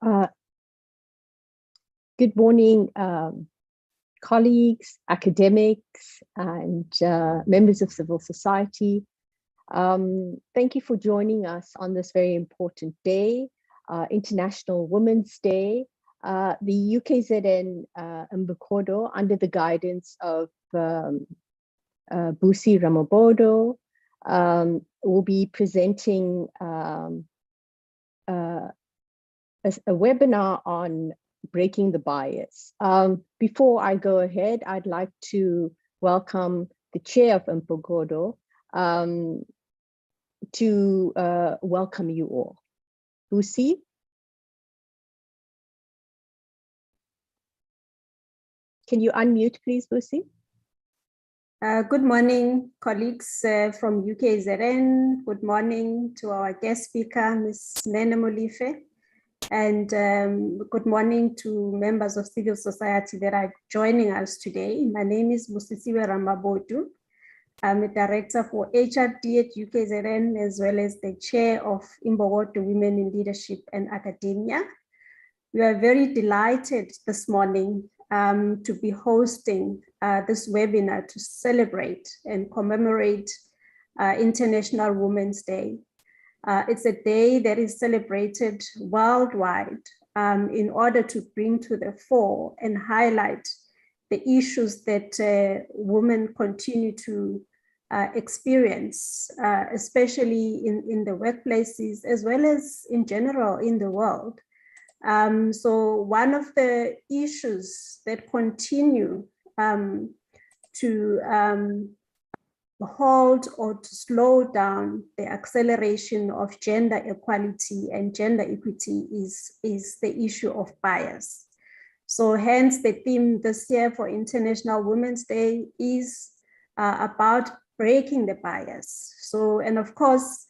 Uh, Good morning, colleagues, academics, and members of civil society. Thank you for joining us on this very important day, International Women's Day. The UKZN Mbukodo, under the guidance of Busi Ramabodo, will be presenting a webinar on breaking the bias. Before I go ahead, I'd like to welcome the chair of Mbukodo to welcome you all. Busi? Can you unmute, please, Busi? Good morning, colleagues from UKZN. Good morning to our guest speaker, Ms. Nene Molife. And good morning to members of civil society that are joining us today. My name is Busisiwe Ramabodu. I'm a director for HRD at UKZN, as well as the chair of Mbukodo Women in Leadership and Academia. We are very delighted this morning to be hosting this webinar to celebrate and commemorate International Women's Day. It's a day that is celebrated worldwide in order to bring to the fore and highlight the issues that women continue to experience, especially in the workplaces, as well as in general in the world. So one of the issues that continue to hold or to slow down the acceleration of gender equality and gender equity is the issue of bias. So hence the theme this year for International Women's Day is about breaking the bias. So, and of course,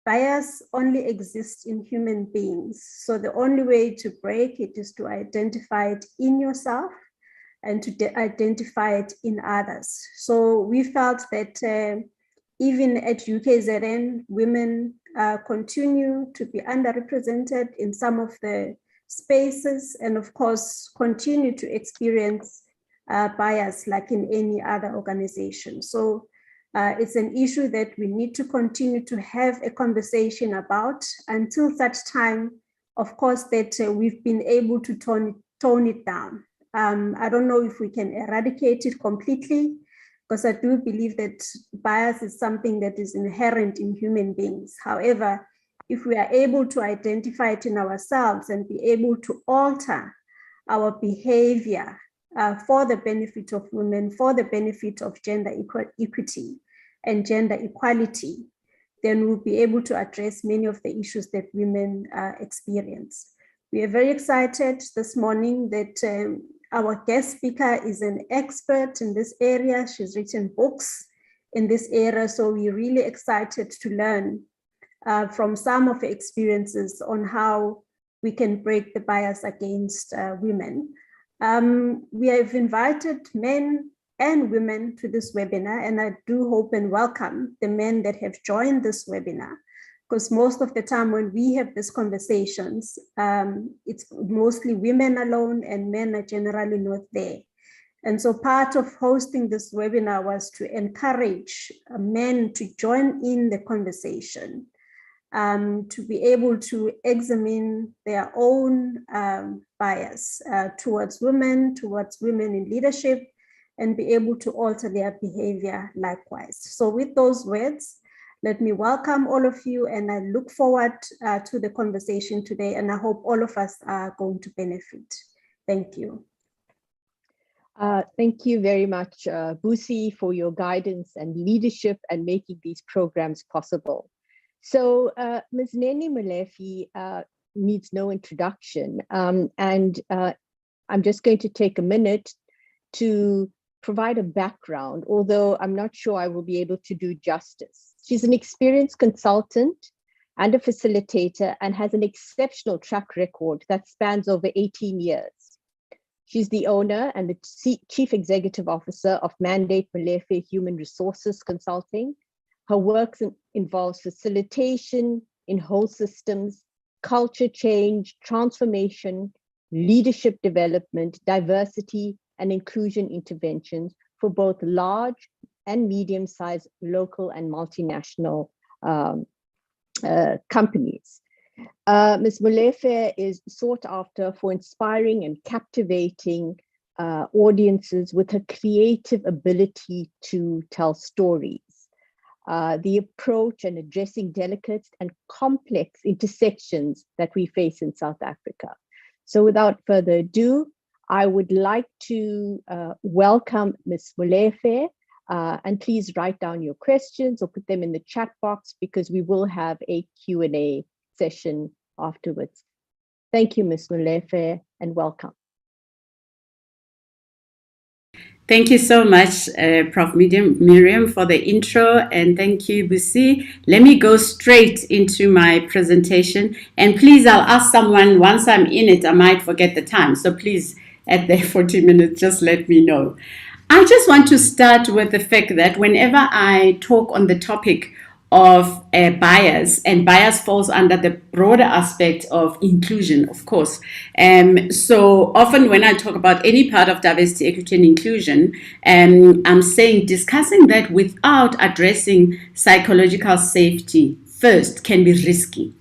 bias only exists in human beings. So the only way to break it is to identify it in yourself and to identify it in others. So we felt that even at UKZN, women continue to be underrepresented in some of the spaces, and of course, continue to experience bias like in any other organization. So it's an issue that we need to continue to have a conversation about until such time, of course, that we've been able to tone it down. I don't know if we can eradicate it completely, because I do believe that bias is something that is inherent in human beings. However, if we are able to identify it in ourselves and be able to alter our behavior for the benefit of women, for the benefit of gender equity and gender equality, then we'll be able to address many of the issues that women experience. We are very excited this morning that our guest speaker is an expert in this area. She's written books in this area, so we're really excited to learn from some of the experiences on how we can break the bias against women. We have invited men and women to this webinar, and I do hope and welcome the men that have joined this webinar, because most of the time when we have these conversations, it's mostly women alone and men are generally not there. And so part of hosting this webinar was to encourage men to join in the conversation, to be able to examine their own bias towards women in leadership, and be able to alter their behavior likewise. So with those words, let me welcome all of you, and I look forward to the conversation today, and I hope all of us are going to benefit. Thank you. Thank you very much, Busi, for your guidance and leadership and making these programs possible. So Ms. Nene Molife needs no introduction, and I'm just going to take a minute to provide a background, although I'm not sure I will be able to do justice. She's an experienced consultant and a facilitator and has an exceptional track record that spans over 18 years. She's the owner and the Chief Executive Officer of Mandate Molife Human Resources Consulting. Her work involves facilitation in whole systems, culture change, transformation, leadership development, diversity, and inclusion interventions for both large and medium-sized local and multinational companies. Ms. Molefe is sought after for inspiring and captivating audiences with her creative ability to tell stories. The approach and addressing delicate and complex intersections that we face in South Africa. So without further ado, I would like to welcome Ms. Molefe, and please write down your questions or put them in the chat box because we will have a Q&A session afterwards. Thank you, Ms. Molefe, and welcome. Thank you so much, Prof. Miriam, for the intro, and thank you, Busi. Let me go straight into my presentation, and please, I'll ask someone, once I'm in it, I might forget the time, so please, at the 40 minutes, just let me know. I just want to start with the fact that whenever I talk on the topic of bias, and bias falls under the broader aspect of inclusion, of course. So often when I talk about any part of diversity, equity, and inclusion, I'm saying discussing that without addressing psychological safety first can be risky.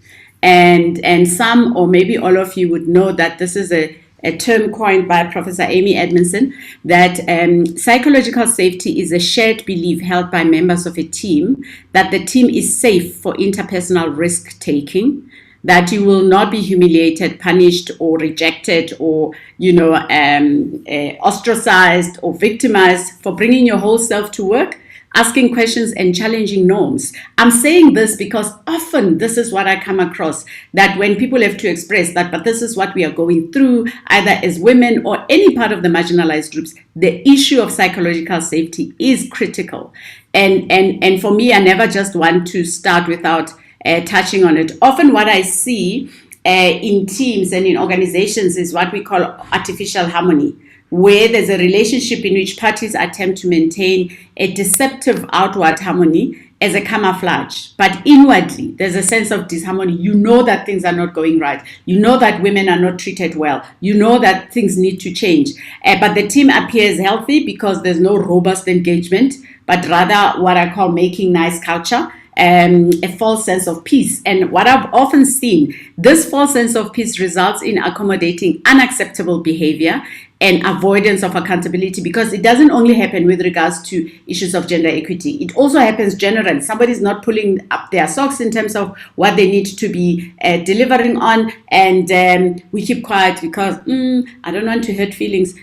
And some, or maybe all of you would know that this is a term coined by Professor Amy Edmondson, that psychological safety is a shared belief held by members of a team that the team is safe for interpersonal risk-taking, that you will not be humiliated, punished, or rejected, or ostracized or victimized for bringing your whole self to work, asking questions and challenging norms. I'm saying this because often this is what I come across, that when people have to express that, but this is what we are going through, either as women or any part of the marginalized groups, the issue of psychological safety is critical. And for me, I never just want to start without touching on it. Often what I see in teams and in organizations is what we call artificial harmony, where there's a relationship in which parties attempt to maintain a deceptive outward harmony as a camouflage. But inwardly, there's a sense of disharmony. You know that things are not going right. You know that women are not treated well. You know that things need to change. But the team appears healthy because there's no robust engagement, but rather what I call making nice culture. A false sense of peace. And what I've often seen, this false sense of peace results in accommodating unacceptable behavior and avoidance of accountability, because it doesn't only happen with regards to issues of gender equity. It also happens generally. Somebody's not pulling up their socks in terms of what they need to be delivering on, and we keep quiet because I don't want to hurt feelings,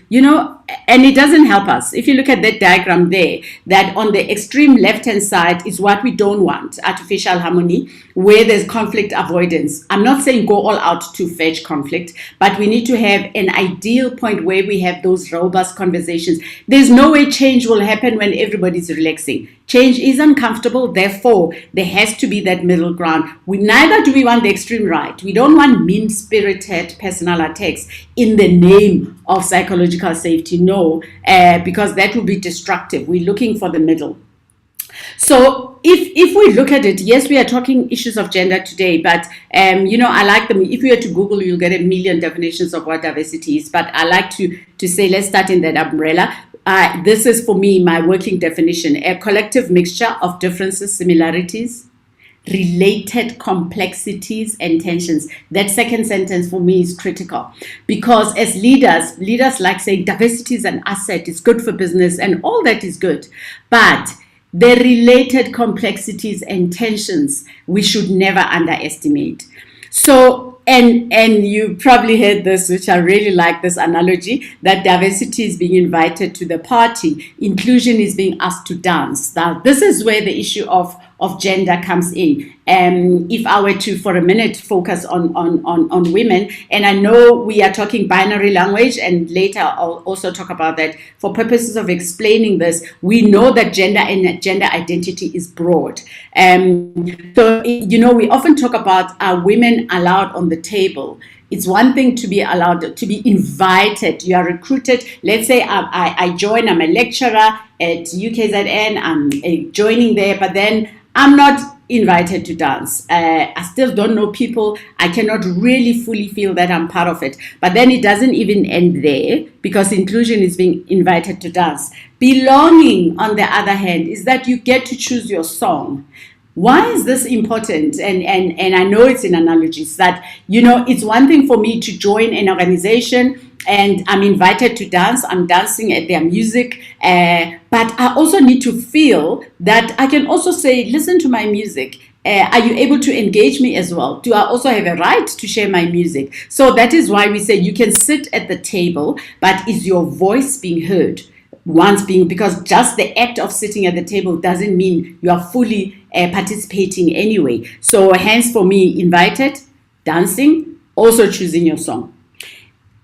and it doesn't help us. If you look at that diagram there, that on the extreme left-hand side is what we don't want, artificial harmony, where there's conflict avoidance. I'm not saying go all out to fetch conflict, but we need to have an ideal point where we have those robust conversations. There's no way change will happen when everybody's relaxing. Change is uncomfortable, therefore there has to be that middle ground. Neither do we want the extreme right. We don't want mean-spirited personal attacks in the name of psychological safety, no, because that will be destructive. We're looking for the middle. So if we look at it, yes, we are talking issues of gender today, but I like them. If you were to Google, you'll get a million definitions of what diversity is, but I like to say, let's start in that umbrella. This is, for me, my working definition: a collective mixture of differences, similarities, related complexities, and tensions. That second sentence for me is critical, because as leaders like saying diversity is an asset, it's good for business, and all that is good, but the related complexities and tensions we should never underestimate. So, and you probably heard this, which I really like this analogy, that diversity is being invited to the party, inclusion is being asked to dance. Now, this is where the issue of gender comes in. If I were to, for a minute, focus on women, and I know we are talking binary language, and later I'll also talk about that. For purposes of explaining this, we know that gender and gender identity is broad. So, we often talk about, are women allowed on the table? It's one thing to be allowed, to be invited. You are recruited. Let's say I join, I'm a lecturer at UKZN, I'm joining there, but then I'm not invited to dance. I still don't know people. I cannot really fully feel that I'm part of it. But then it doesn't even end there, because inclusion is being invited to dance. Belonging, on the other hand, is that you get to choose your song. Why is this important? And I know it's in analogies that, it's one thing for me to join an organization and I'm invited to dance, I'm dancing at their music, but I also need to feel that I can also say, listen to my music. Are you able to engage me as well? Do I also have a right to share my music? So that is why we say you can sit at the table, but is your voice being heard? Because just the act of sitting at the table doesn't mean you are fully participating anyway. So hence for me, invited, dancing, also choosing your song.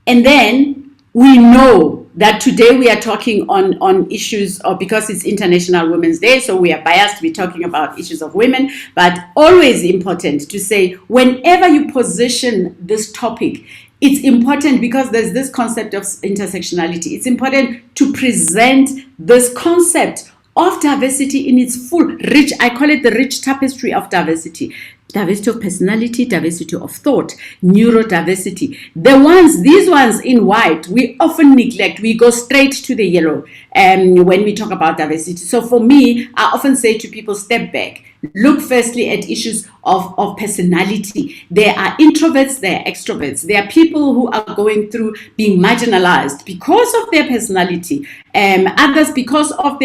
And then we know that today we are talking on issues of, because it's International Women's Day, so we are biased to be talking about issues of women, but always important to say, whenever you position this topic, it's important because there's this concept of intersectionality. It's important to present this concept of diversity in its full, rich, I call it the rich tapestry of diversity. Diversity of personality, diversity of thought, neurodiversity. These ones in white, we often neglect. We go straight to the yellow when we talk about diversity. So for me, I often say to people, step back. Look firstly at issues of personality. There are introverts, there are extroverts. There are people who are going through being marginalized because of their personality. Others because of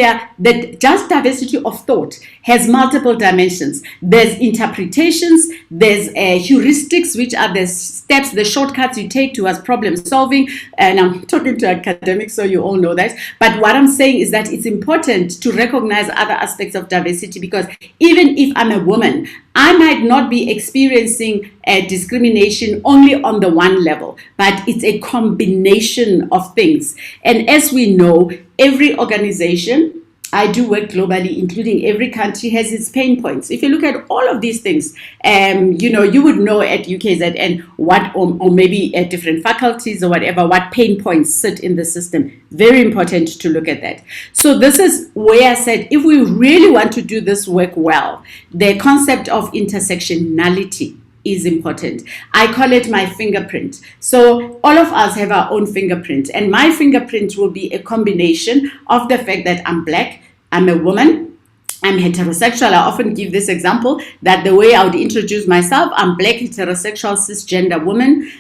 just diversity of thought has multiple dimensions. There's interpretations, there's heuristics, which are the steps, the shortcuts you take towards problem solving. And I'm talking to academics, so you all know that. But what I'm saying is that it's important to recognize other aspects of diversity, because even if I'm a woman, I might not be experiencing discrimination only on the one level, but it's a combination of things. And as we know, every organization, I do work globally, including every country, has its pain points. If you look at all of these things, you would know at UKZN what, or maybe at different faculties or whatever, what pain points sit in the system. Very important to look at that. So this is where I said, if we really want to do this work well, the concept of intersectionality is important. I call it my fingerprint. So all of us have our own fingerprint, and my fingerprint will be a combination of the fact that I'm Black, I'm a woman, I'm heterosexual. I often give this example that the way I would introduce myself, I'm Black, heterosexual, cisgender woman.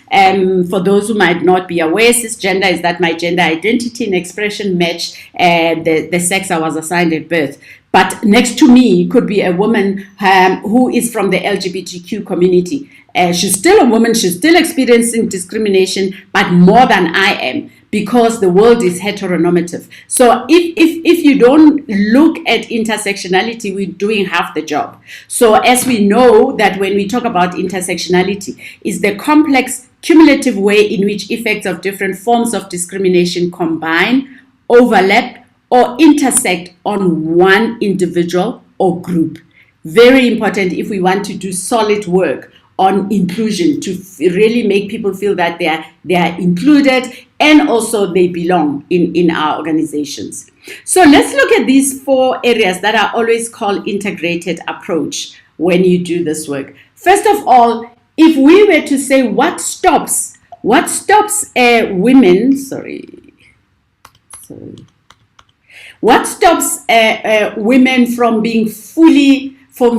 For those who might not be aware, cisgender is that my gender identity and expression match the sex I was assigned at birth. But next to me could be a woman who is from the LGBTQ community. She's still a woman, she's still experiencing discrimination, but more than I am, because the world is heteronormative. So if you don't look at intersectionality, we're doing half the job. So as we know that when we talk about intersectionality, is the complex cumulative way in which effects of different forms of discrimination combine, overlap, or intersect on one individual or group. Very important if we want to do solid work on inclusion, to really make people feel that they are included and also they belong in our organizations. So let's look at these 4 areas that are always called integrated approach when you do this work. First of all, if we were to say what stops women, what stops women from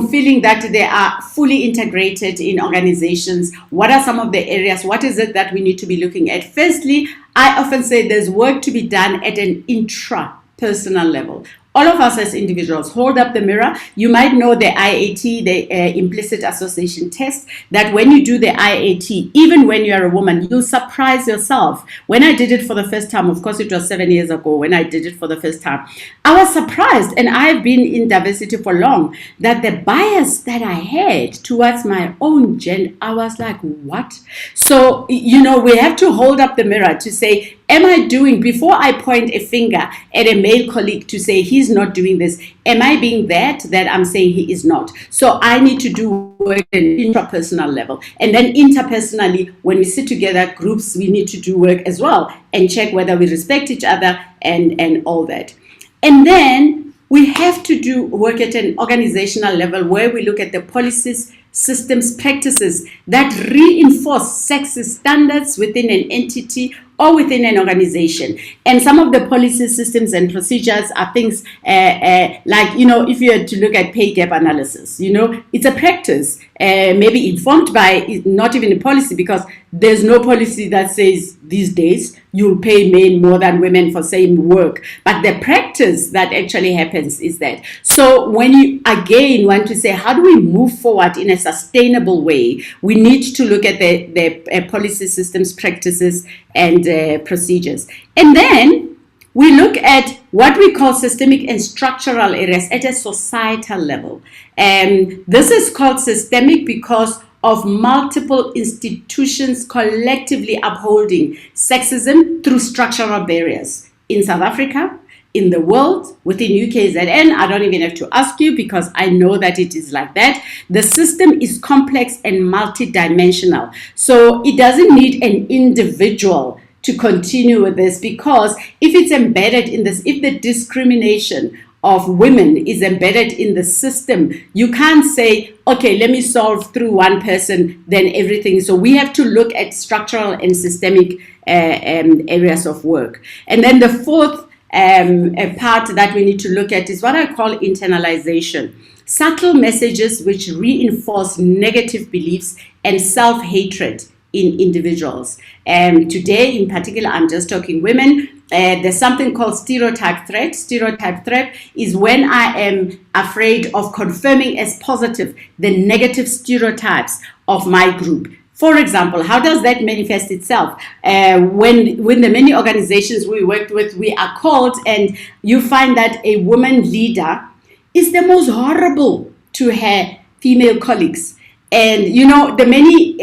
feeling that they are fully integrated in organizations? What are some of the areas? What is it that we need to be looking at? Firstly, I often say there's work to be done at an intrapersonal level. All of us as individuals, hold up the mirror. You might know the IAT, the Implicit Association Test, that when you do the IAT, even when you're a woman, you'll surprise yourself. When I did it for the first time, of course, it was 7 years ago when I did it for the first time, I was surprised, and I've been in diversity for long, that the bias that I had towards my own gender, I was like, what? So, we have to hold up the mirror to say, am I doing, before I point a finger at a male colleague to say he's not doing this, am I being that I'm saying he is not? So I need to do work at an intrapersonal level. And then interpersonally, when we sit together, groups, we need to do work as well and check whether we respect each other and all that. And then we have to do work at an organizational level where we look at the policies, systems, practices that reinforce sexist standards within an entity or within an organization. And some of the policy systems and procedures are things like, if you had to look at pay gap analysis, it's a practice, maybe informed by not even a policy, because there's no policy that says these days you'll pay men more than women for same work. But the practice that actually happens is that. So when you again want to say, how do we move forward in a sustainable way, we need to look at the policy systems, practices, and procedures. And then we look at what we call systemic and structural areas at a societal level. This is called systemic because of multiple institutions collectively upholding sexism through structural barriers in South Africa, in the world, within UKZN. I don't even have to ask you because I know that it is like that. The system is complex and multidimensional. So it doesn't need an individual to continue with this, because if it's embedded in this, if the discrimination of women is embedded in the system, you can't say, okay, let me solve through one person, then everything. So we have to look at structural and systemic areas of work. And then the fourth part that we need to look at is what I call internalization. Subtle messages which reinforce negative beliefs and self-hatred in individuals. Today, in particular, I'm just talking women. There's something called stereotype threat. Stereotype threat is when I am afraid of confirming as positive the negative stereotypes of my group. For example, how does that manifest itself? When the many organizations we worked with, we are called, and you find that a woman leader is the most horrible to her female colleagues. And, the many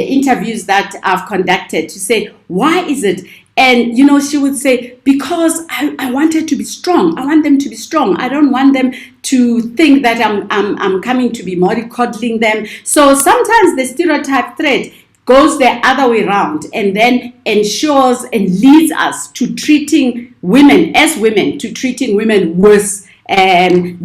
interviews that I've conducted to say, why is it? And, she would say, because I want her to be strong. I want them to be strong. I don't want them to think that I'm coming to be mollycoddling them. So sometimes the stereotype threat goes the other way around and then ensures and leads us to treating women as women, to treating women worse than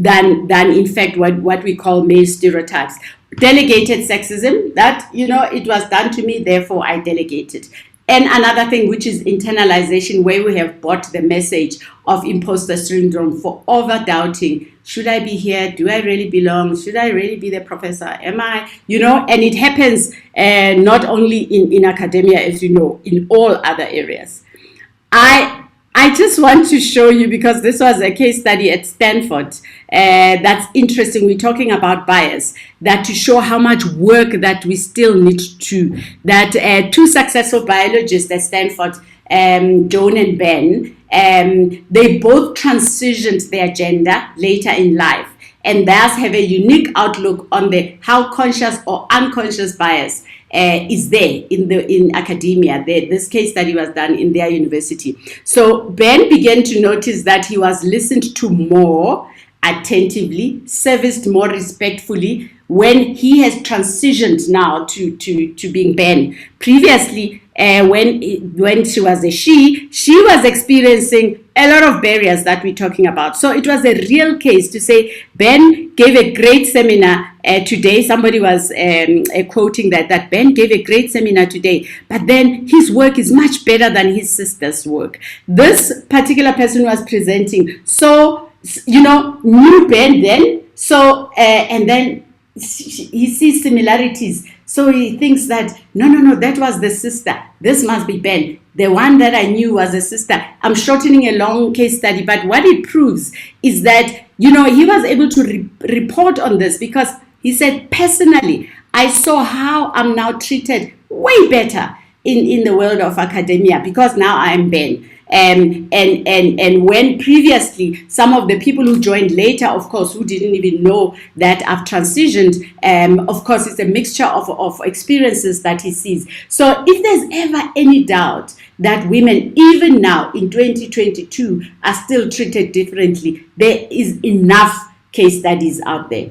in fact what we call male stereotypes. Delegated sexism, that, it was done to me, therefore I delegated. And another thing, which is internalization, where we have bought the message of imposter syndrome for over-doubting. Should I be here? Do I really belong? Should I really be the professor? Am I? And it happens not only in academia, as you know, in all other areas. I just want to show you, because this was a case study at Stanford that's interesting. We're talking about bias, that to show how much work that we still need to, that two successful biologists at Stanford, Joan and Ben, they both transitioned their gender later in life, and thus have a unique outlook on how conscious or unconscious bias is there in academia. This case study was done in their university. So Ben began to notice that he was listened to more attentively, serviced more respectfully when he has transitioned now to being Ben. Previously, when she was a she was experiencing a lot of barriers that we're talking about. So it was a real case to say Ben gave a great seminar today. Somebody was quoting that Ben gave a great seminar today, but then his work is much better than his sister's work. This particular person was presenting, so knew Ben then. So and then he sees similarities. So he thinks that, no, that was the sister. This must be Ben. The one that I knew was a sister. I'm shortening a long case study, but what it proves is that, he was able to report on this, because he said, personally, I saw how I'm now treated way better in the world of academia, because now I'm Ben. And when previously some of the people who joined later, of course, who didn't even know that I've transitioned, of course, it's a mixture of experiences that he sees. So if there's ever any doubt that women, even now in 2022, are still treated differently, there is enough case studies out there.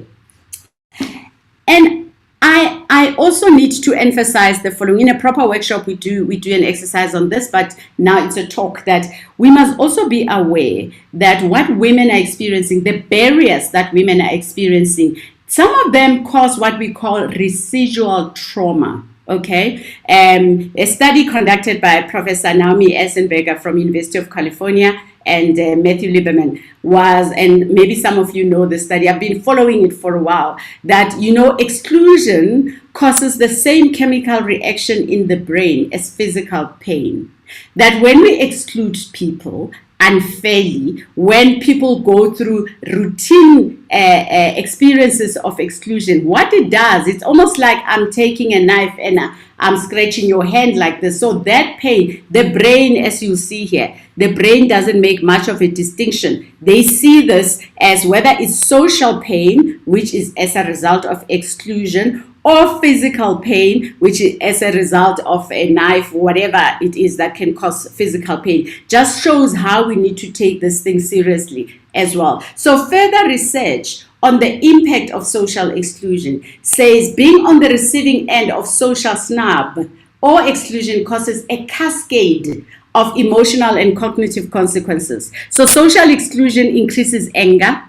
And I also need to emphasize the following. In a proper workshop, we do an exercise on this, but now it's a talk that we must also be aware that what women are experiencing, the barriers that women are experiencing, some of them cause what we call residual trauma. Okay, a study conducted by Professor Naomi Essenberger from University of California and Matthew Lieberman was, and maybe some of you know the study, I've been following it for a while, that, exclusion causes the same chemical reaction in the brain as physical pain. That when we exclude people unfairly, when people go through routine experiences of exclusion, what it does, it's almost like I'm taking a knife and I'm scratching your hand like this. So that pain, the brain, as you see here, the brain doesn't make much of a distinction. They see this as whether it's social pain, which is as a result of exclusion, or physical pain, which is as a result of a knife, whatever it is that can cause physical pain. Just shows how we need to take this thing seriously as well. So further research on the impact of social exclusion says being on the receiving end of social snub or exclusion causes a cascade of emotional and cognitive consequences. So social exclusion increases anger,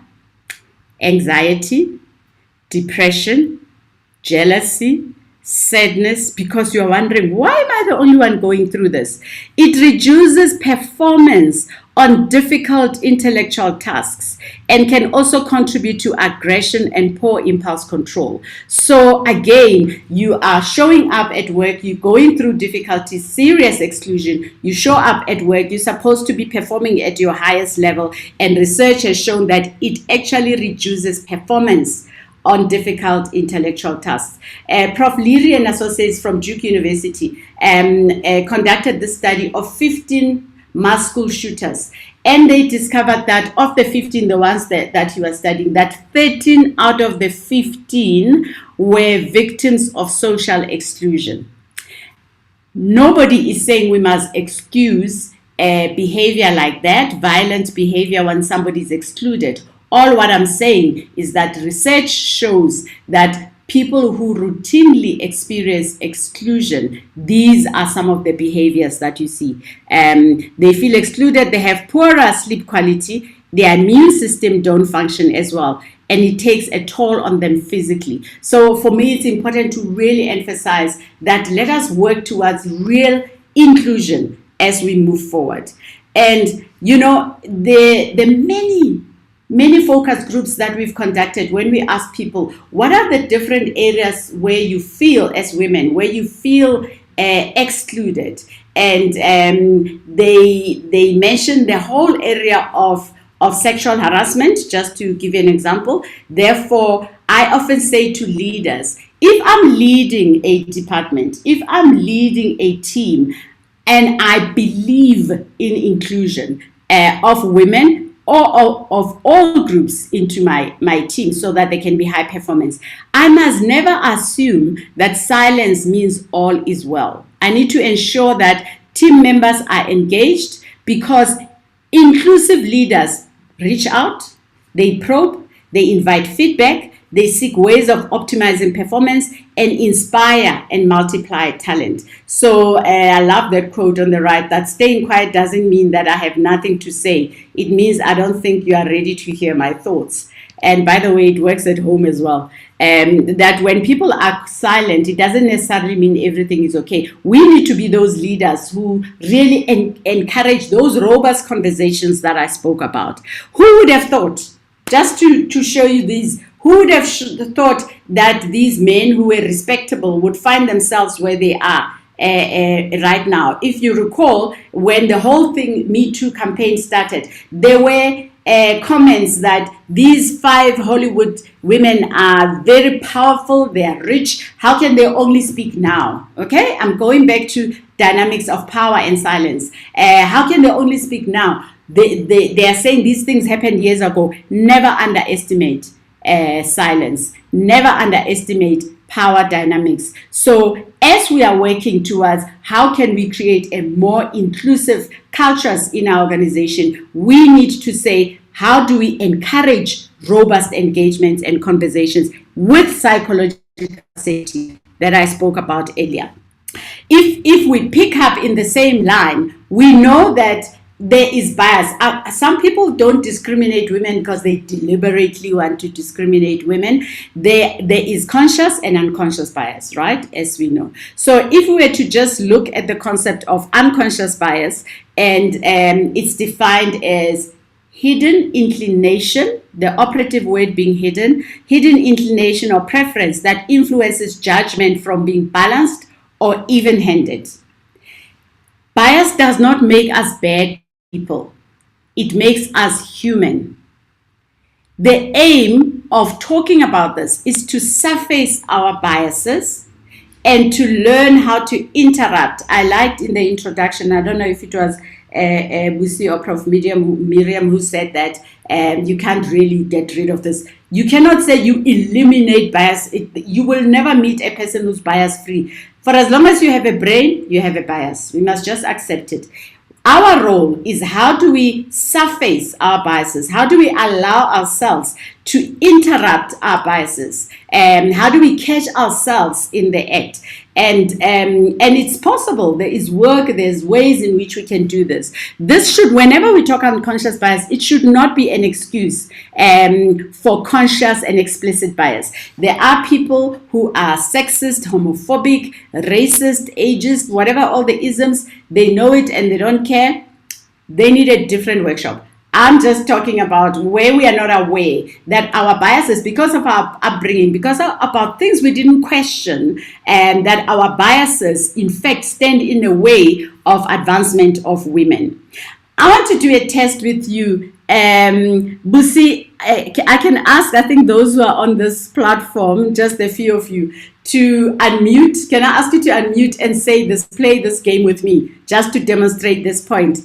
anxiety, depression, jealousy, sadness, because you're wondering, why am I the only one going through this? It reduces performance on difficult intellectual tasks and can also contribute to aggression and poor impulse control. So again, you are showing up at work, you're going through difficulty, serious exclusion, you show up at work, you're supposed to be performing at your highest level, and research has shown that it actually reduces performance on difficult intellectual tasks. Prof. Leary and Associates from Duke University conducted this study of 15 mass school shooters, and they discovered that of the 15, the ones that you are studying, that 13 out of the 15 were victims of social exclusion. Nobody is saying we must excuse behavior like that, violent behavior when somebody is excluded. All what I'm saying is that research shows that people who routinely experience exclusion, these are some of the behaviors that you see. They feel excluded, they have poorer sleep quality, their immune system don't function as well, and it takes a toll on them physically. So for me, it's important to really emphasize that let us work towards real inclusion as we move forward. And, the many focus groups that we've conducted, when we ask people, what are the different areas where you feel as women, where you feel excluded? And they mentioned the whole area of sexual harassment, just to give you an example. Therefore, I often say to leaders, if I'm leading a department, if I'm leading a team, and I believe in inclusion of women, or of all groups into my team so that they can be high performance, I must never assume that silence means all is well. I need to ensure that team members are engaged, because inclusive leaders reach out, they probe, they invite feedback, they seek ways of optimizing performance and inspire and multiply talent. So I love that quote on the right, that staying quiet doesn't mean that I have nothing to say. It means I don't think you are ready to hear my thoughts. And by the way, it works at home as well. That when people are silent, it doesn't necessarily mean everything is okay. We need to be those leaders who really encourage those robust conversations that I spoke about. Who would have thought, just to show you these, who would have thought that these men who were respectable would find themselves where they are right now? If you recall, when the whole thing, Me Too campaign started, there were comments that these 5 Hollywood women are very powerful, they are rich, how can they only speak now? Okay, I'm going back to dynamics of power and silence. How can they only speak now? They are saying these things happened years ago. Never underestimate silence. Never underestimate power dynamics. So as we are working towards how can we create a more inclusive cultures in our organization, we need to say, how do we encourage robust engagements and conversations with psychologists safety that I spoke about earlier. If we pick up in the same line, we know that there is bias. Some people don't discriminate women because they deliberately want to discriminate women. There is conscious and unconscious bias, right? As we know. So if we were to just look at the concept of unconscious bias, and it's defined as hidden inclination, the operative word being hidden inclination or preference that influences judgment from being balanced or even-handed. Bias does not make us bad people. It makes us human. The aim of talking about this is to surface our biases and to learn how to interrupt. I liked in the introduction, I don't know if it was Busi or Prof. Miriam who said that you can't really get rid of this. You cannot say you eliminate bias. You will never meet a person who's bias free. For as long as you have a brain, you have a bias. We must just accept it. Our role is how do we surface our biases? How do we allow ourselves to interrupt our biases? How do we catch ourselves in the act? And it's possible. There is work, there's ways in which we can do this. This should, whenever we talk unconscious bias, it should not be an excuse for conscious and explicit bias. There are people who are sexist, homophobic, racist, ageist, whatever, all the isms, they know it and they don't care. They need a different workshop. I'm just talking about where we are not aware that our biases, because of our upbringing, because of about things we didn't question, and that our biases, in fact, stand in the way of advancement of women. I want to do a test with you. Busi, I can ask, I think those who are on this platform, just a few of you, to unmute. Can I ask you to unmute and say this, play this game with me, just to demonstrate this point?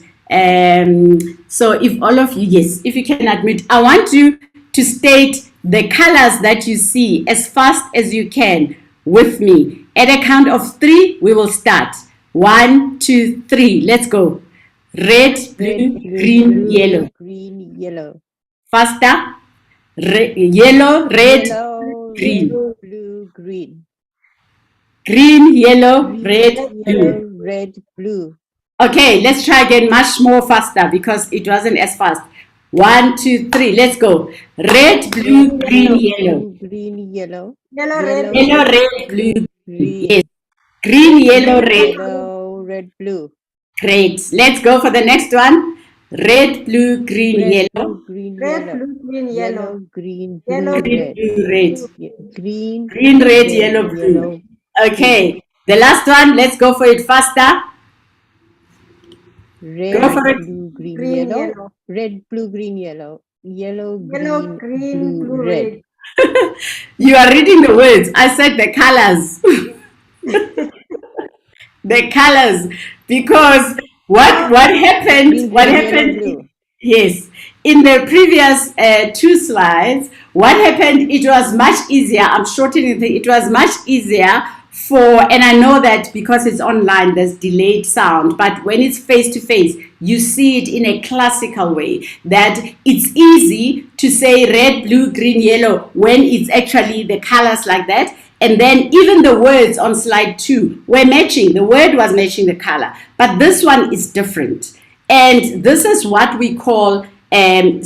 So if all of you, yes, if you can admit, I want you to state the colors that you see as fast as you can with me. At a count of 3, we will start. 1, 2, 3. Let's go. Red, blue, green, yellow. Green, yellow. Faster. Yellow, red, Yellow, green. blue, green. Green, yellow, Green, red, yellow, blue. red, blue. Okay, let's try again much more faster because it wasn't as fast. 1, 2, 3, let's go. Red, blue, green, yellow. Green, yellow. Yellow, red, Yellow, red, blue. Green. Yes. Green, yellow, red. Yellow, red, blue. Great. Let's go for the next one. Red, blue, green, Red, yellow. blue, green, red, yellow. blue, green, Yellow, yellow. green, blue, Yellow, Green, red. blue, red. Green, Green, red, red, yellow, blue. yellow, Okay. The last one, let's go for it faster. red, Go for it. blue, green, Green, yellow. yellow. Red, blue, green, yellow. Yellow, Yellow, green, green, blue, red. You are reading the words. I said the colors. The colors. Because what happened? Green, What green, happened? yellow, blue. Yes. In the previous 2 slides, what happened? It was much easier. I'm shortening it. It was much easier for, and I know that because it's online, there's delayed sound, but when it's face to face, you see it in a classical way, that it's easy to say red, blue, green, yellow, when it's actually the colors like that. And then even the words on slide 2 were matching. The word was matching the color, but this one is different. And this is what we call, when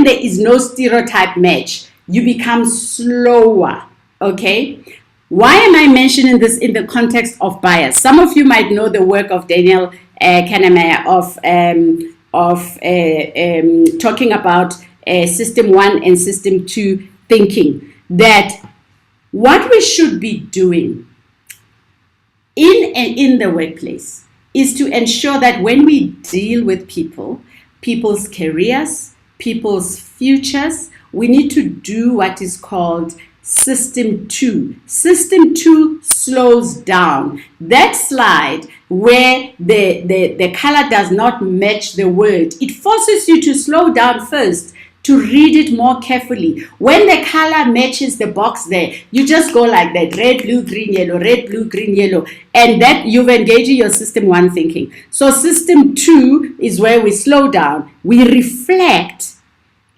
there is no stereotype match, you become slower, okay? Why am I mentioning this in the context of bias? Some of you might know the work of Daniel Kahneman of talking about system 1 and system 2 thinking, that what we should be doing in the workplace is to ensure that when we deal with people's careers, people's futures, we need to do what is called System 2. System 2 slows down. That slide where the color does not match the word, it forces you to slow down first, to read it more carefully. When the color matches the box there, you just go like that, red, blue, green, yellow, red, blue, green, yellow, and that you've engaged your system 1 thinking. So system 2 is where we slow down, we reflect,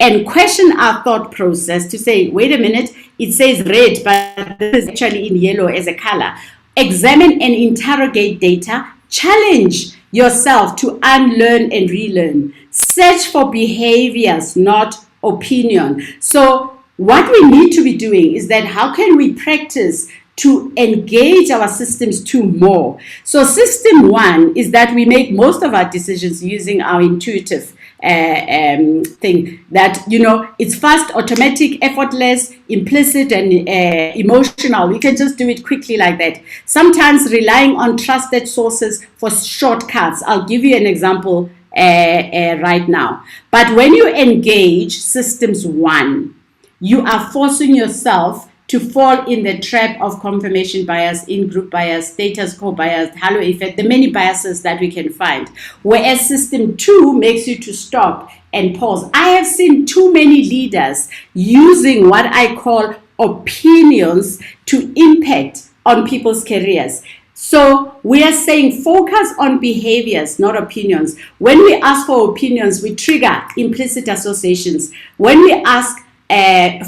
and question our thought process to say, wait a minute, it says red, but this is actually in yellow as a color. Examine and interrogate data. Challenge yourself to unlearn and relearn. Search for behaviors, not opinion. So what we need to be doing is that how can we practice to engage our systems to more? So system one is that we make most of our decisions using our intuitive thing, that, you know, it's fast, automatic, effortless, implicit, and emotional. We can just do it quickly like that. Sometimes relying on trusted sources for shortcuts. I'll give you an example right now. But when you engage systems one, you are forcing yourself to fall in the trap of confirmation bias, in-group bias, status quo bias, halo effect, the many biases that we can find. Whereas system two makes you to stop and pause. I have seen too many leaders using what I call opinions to impact on people's careers. So we are saying focus on behaviors, not opinions. When we ask for opinions, we trigger implicit associations. When we ask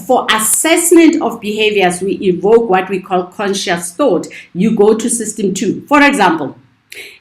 for assessment of behaviors, we evoke what we call conscious thought. You go to system two. For example,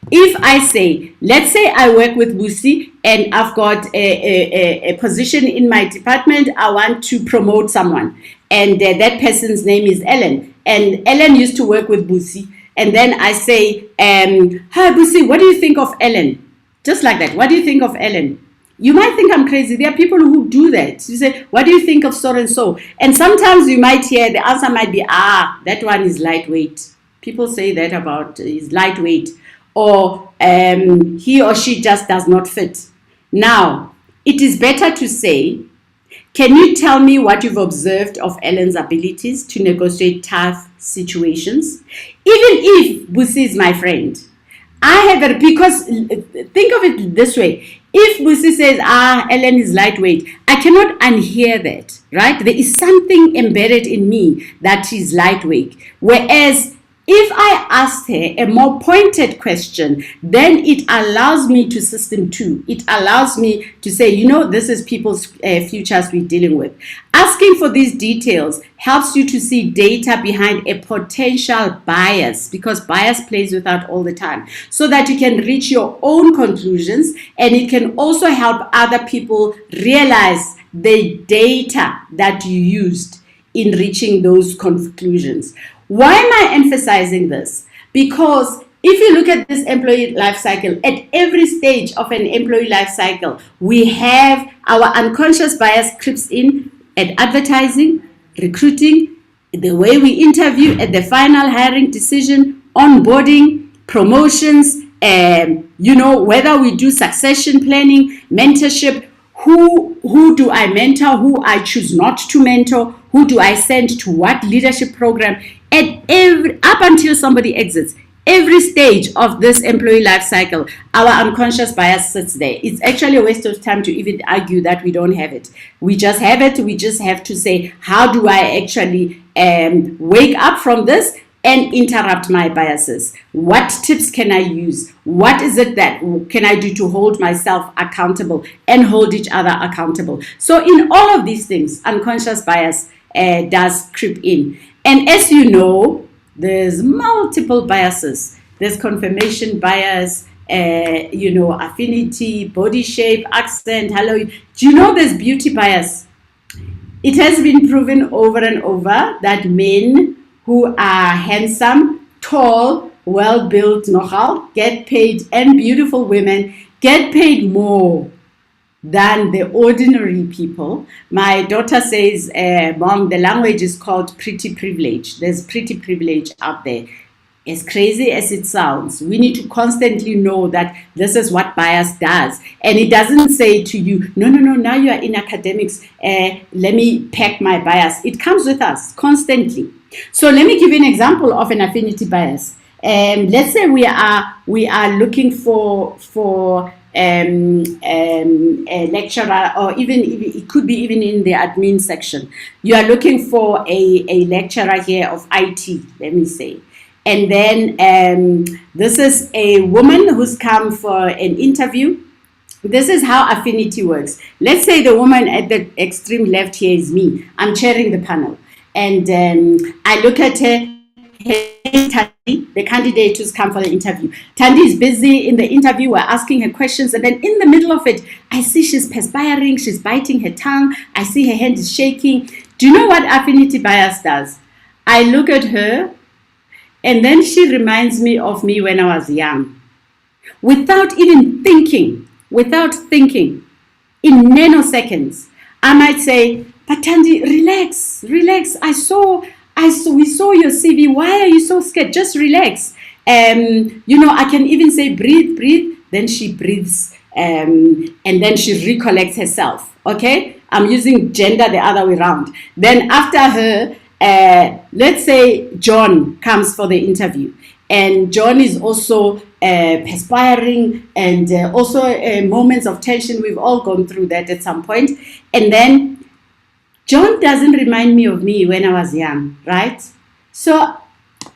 if I say, let's say I work with Busi and I've got a position in my department, I want to promote someone, and that person's name is Ellen, and Ellen used to work with Busi, and then I say, hi Busi, what do you think of Ellen? Just like that, what do you think of Ellen? You might think I'm crazy. There are people who do that. You say, what do you think of so and so? And sometimes you might hear the answer might be, that one is lightweight. People say that about is lightweight, or he or she just does not fit. Now, it is better to say, can you tell me what you've observed of Ellen's abilities to negotiate tough situations? Even if Busi is my friend, because think of it this way. If Busi says, Ellen is lightweight, I cannot unhear that, right? There is something embedded in me that is lightweight. Whereas if I asked her a more pointed question, then it allows me to system two. It allows me to say, you know, this is people's futures we're dealing with. Asking for these details helps you to see data behind a potential bias, because bias plays with that all the time, so that you can reach your own conclusions, and it can also help other people realize the data that you used in reaching those conclusions. Why am I emphasizing this? Because if you look at this employee life cycle, at every stage of an employee life cycle, we have our unconscious bias creeps in at advertising, recruiting, the way we interview, at the final hiring decision, onboarding, promotions, whether we do succession planning, mentorship, who do I mentor, who I choose not to mentor, who do I send to what leadership program, up until somebody exits. Every stage of this employee life cycle, our unconscious bias sits there. It's actually a waste of time to even argue that we don't have it. We just have it. We just have to say, how do I actually wake up from this and interrupt my biases? What tips can I use? What is it that can I do to hold myself accountable and hold each other accountable? So in all of these things, unconscious bias does creep in. And as you know, there's multiple biases. There's confirmation bias, affinity, body shape, accent, hello. Do you know there's beauty bias? It has been proven over and over that men who are handsome, tall, well-built, nogal, get paid, and beautiful women get paid more than the ordinary people. My daughter says, Mom, the language is called pretty privilege. There's pretty privilege out there. As crazy as it sounds, we need to constantly know that this is what bias does. And it doesn't say to you, no, now you are in academics, let me pack my bias. It comes with us constantly. So let me give you an example of an affinity bias. Let's say we are looking for a lecturer, or even it could be even in the admin section. You are looking for a lecturer here of IT, let me say. And then this is a woman who's come for an interview. this is how affinity works. Let's say the woman at the extreme left here is me. I'm chairing the panel. And I look at her. Hey, Tandi, the candidate who's come for the interview. Tandi is busy in the interview. We're asking her questions. And then in the middle of it, I see she's perspiring. She's biting her tongue. I see her hand is shaking. Do you know what affinity bias does? I look at her, and then she reminds me of me when I was young. Without even thinking, in nanoseconds, I might say, but Tandi, relax. We saw your CV. Why are you so scared? Just relax. I can even say, breathe. Then she breathes, and then she recollects herself. Okay? I'm using gender the other way around. Then after her, let's say John comes for the interview. And John is also perspiring and also moments of tension. We've all gone through that at some point. And then John doesn't remind me of me when I was young, right? So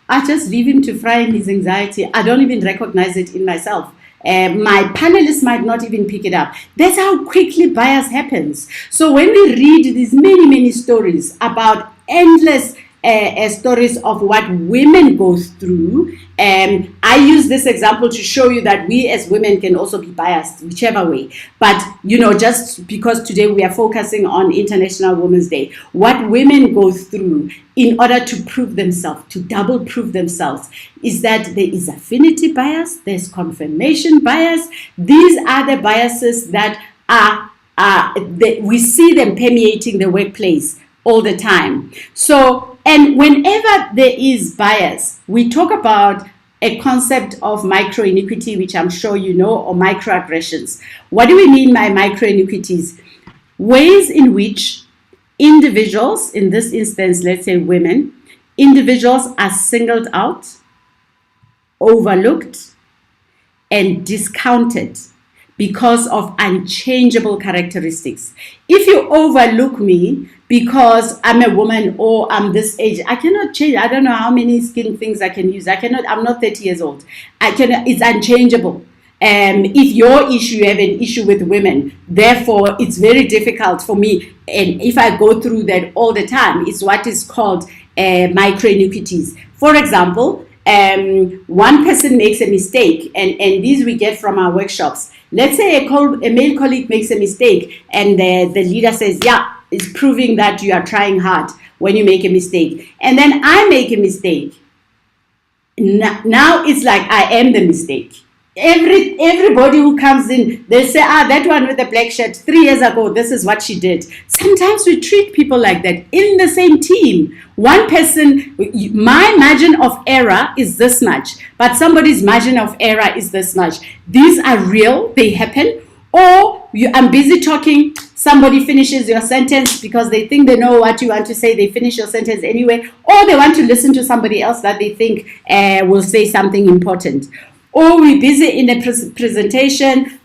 I just leave him to fry in his anxiety. I don't even recognize it in myself. My panelists might not even pick it up. That's how quickly bias happens. So when we read these many stories about endless stories of what women go through, I use this example to show you that we as women can also be biased, whichever way. But, just because today we are focusing on International Women's Day, what women go through in order to prove themselves, to double prove themselves, is that there is affinity bias, there's confirmation bias. These are the biases that we see them permeating the workplace all the time. So, and whenever there is bias, we talk about a concept of micro-iniquity, which I'm sure you know, or microaggressions. What do we mean by micro-iniquities? Ways in which individuals, in this instance, let's say women, individuals are singled out, overlooked, and discounted because of unchangeable characteristics. If you overlook me because I'm a woman or I'm this age, I cannot change. I don't know how many skin things I can use. I'm not 30 years old. It's unchangeable. If your issue, you have an issue with women, therefore it's very difficult for me. And if I go through that all the time, it's what is called micro-iniquities. For example, one person makes a mistake, and these we get from our workshops. Let's say a male colleague makes a mistake, and the leader says, yeah, it's proving that you are trying hard when you make a mistake. And then I make a mistake. Now it's like I am the mistake. Everybody who comes in, they say, that one with the black shirt, 3 years ago, this is what she did. Sometimes we treat people like that in the same team. One person, my margin of error is this much, but somebody's margin of error is this much. These are real, they happen. Or I'm busy talking, somebody finishes your sentence because they think they know what you want to say, they finish your sentence anyway, or they want to listen to somebody else that they think will say something important. Or we're busy in a presentation,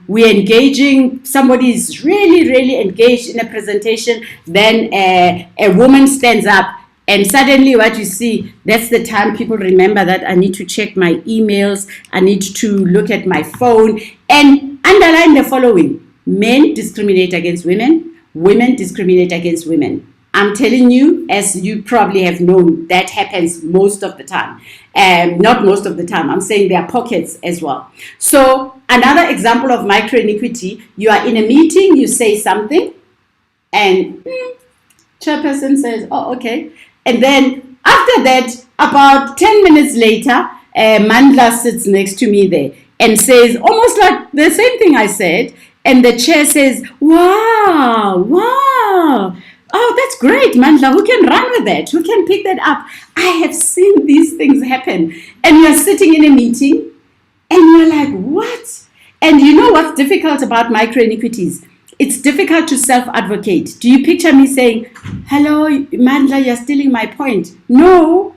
we're engaging, somebody is really engaged in a presentation, then a woman stands up, and suddenly what you see, that's the time people remember that I need to check my emails, I need to look at my phone, and underline the following: men discriminate against women, women discriminate against women. I'm telling you, as you probably have known, that happens most of the time. Not most of the time, I'm saying there are pockets as well. So another example of micro-iniquity, you are in a meeting, you say something, and chairperson says, oh, okay. And then after that, about 10 minutes later, Mandla sits next to me there and says almost like the same thing I said. And the chair says, wow. Oh, that's great, Mandla. Who can run with that? Who can pick that up? I have seen these things happen. And you're sitting in a meeting and you're like, what? And you know what's difficult about micro-iniquities? It's difficult to self-advocate. Do you picture me saying, hello, Mandla, you're stealing my point? No,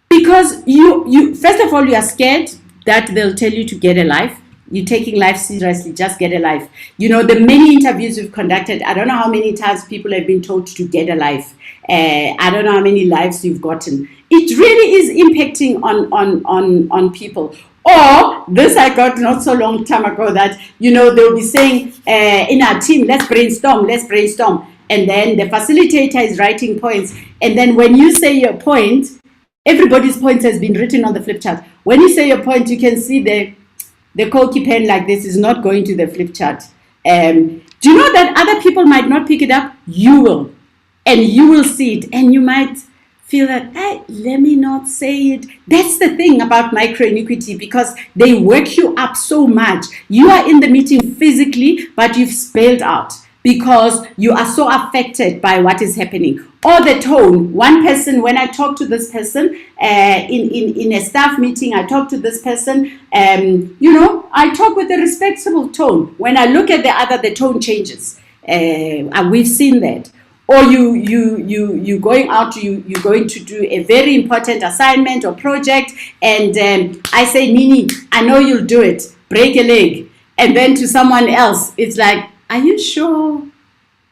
because you first of all, you are scared that they'll tell you to get a life. You're taking life seriously, just get a life. You know, the many interviews we've conducted, I don't know how many times people have been told to get a life. I don't know how many lives you've gotten. It really is impacting on people. Or this I got not so long time ago that, they'll be saying in our team, let's brainstorm. And then the facilitator is writing points. And then when you say your point, everybody's point has been written on the flip chart. When you say your point, you can see the Koki pen like this is not going to the flip chart. Do you know that other people might not pick it up? You will. And you will see it. And you might feel that, hey, let me not say it. That's the thing about micro-iniquity, because they work you up so much. You are in the meeting physically, but you've spelled out because you are so affected by what is happening. Or the tone. One person, when I talk to this person in a staff meeting, I talk to this person, I talk with a respectable tone. When I look at the other, the tone changes. We've seen that. Or you going out, you're going to do a very important assignment or project, and I say, Nini, I know you'll do it. Break a leg. And then to someone else, it's like, are you sure?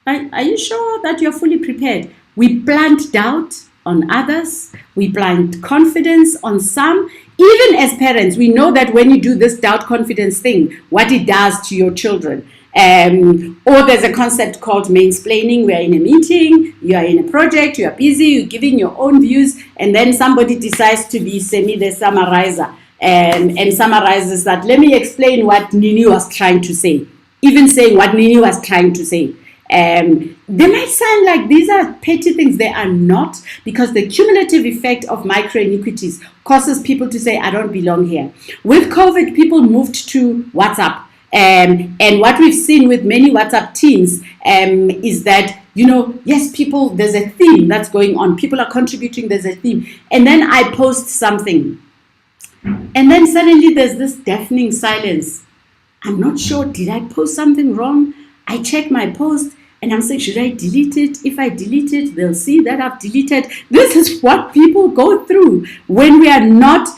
Are you sure that you're fully prepared? We plant doubt on others. We plant confidence on some. Even as parents, we know that when you do this doubt confidence thing, what it does to your children. Or there's a concept called mansplaining. We are in a meeting, you are in a project, you are busy, you're giving your own views, and then somebody decides to be the summarizer and summarizes that. Let me explain what Nini was trying to say. Even saying what Nini was trying to say. They might sound like these are petty things. They are not, because the cumulative effect of micro-iniquities causes people to say, I don't belong here. With COVID, people moved to WhatsApp. And what we've seen with many WhatsApp teams is that, yes, people, there's a theme that's going on. People are contributing, there's a theme. And then I post something. And then suddenly there's this deafening silence. I'm not sure, did I post something wrong? I check my post and I'm saying, should I delete it? If I delete it, they'll see that I've deleted. This is what people go through when we are not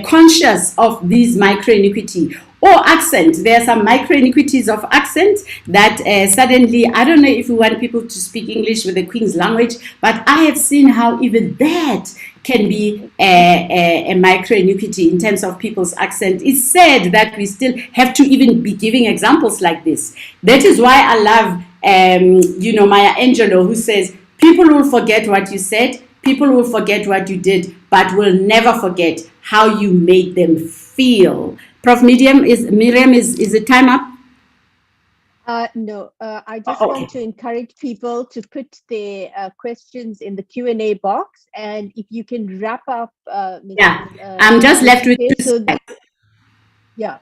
conscious of these micro-iniquity. Or accent. There are some micro-iniquities of accent that suddenly, I don't know if we want people to speak English with the Queen's language, but I have seen how even that can be a micro-iniquity in terms of people's accent. It's sad that we still have to even be giving examples like this. That is why I love, Maya Angelou, who says, people will forget what you said, people will forget what you did, but will never forget how you made them feel. Prof. Miriam, is the time up? No, I just want to encourage people to put their questions in the Q&A box, and if you can wrap up. I'm just left with two